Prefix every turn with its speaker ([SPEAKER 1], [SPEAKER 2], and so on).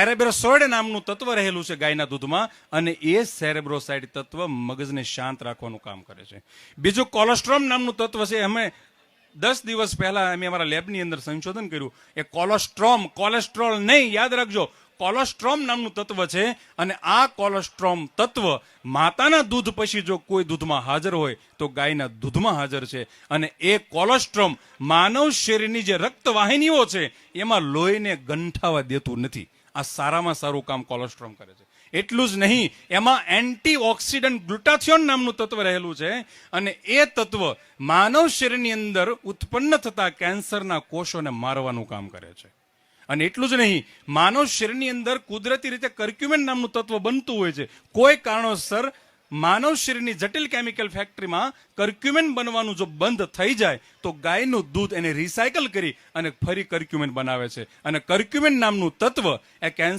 [SPEAKER 1] સેરેબ્રોસોઇડ નામનું તત્વ રહેલું છે ગાયના દૂધમાં અને એ સેરેબ્રોસાઇડ તત્વ મગજને શાંત રાખવાનું કામ કરે છે. બીજું કોલેસ્ટ્રોમ નામનું તત્વ છે. અમે 10 દિવસ પહેલા અમે અમારા લેબની અંદર સંશોધન કર્યું. એ કોલેસ્ટ્રોલ નહીં, યાદ રાખજો, કોલેસ્ટ્રોમ નામનું તત્વ છે. અને આ કોલેસ્ટ્રોમ તત્વ માતાના દૂધ પછી જો કોઈ દૂધમાં હાજર હોય તો ગાયના દૂધમાં હાજર છે. અને એ કોલેસ્ટ્રોમ માનવ શરીરની જે રક્તવાહિનીઓ છે એમાં લોહીને ગંઠાવા દેતું નથી. આ સારામાં સારું કામ કોલેસ્ટ્રોમ કરે છે. એટલું જ નહીં, એમાં એન્ટીઓક્સિડન્ટ ગ્લુટાથિયોન નામનું તત્વ રહેલું છે. અને એ તત્વ માનવ શરીરની અંદર ઉત્પન્ન થતા કેન્સરના કોષોને મારવાનું કામ કરે છે. અને એટલું જ નહીં, માનવ શરીરની અંદર કુદરતી રીતે કર્ક્યુમિન નામનું તત્વ બનતું હોય છે. કોઈ કારણોસર માનવ શરીરની જટિલ કેમિકલ ફેક્ટરીમાં કર્ક્યુમિન બનવાનું જો બંધ થઈ જાય તો ગાયનું દૂધ એને રિસાયકલ કરી અને ફરી કર્ક્યુમિન બનાવે છે. અને કર્ક્યુમિન નામનું તત્વ એ કેન્સર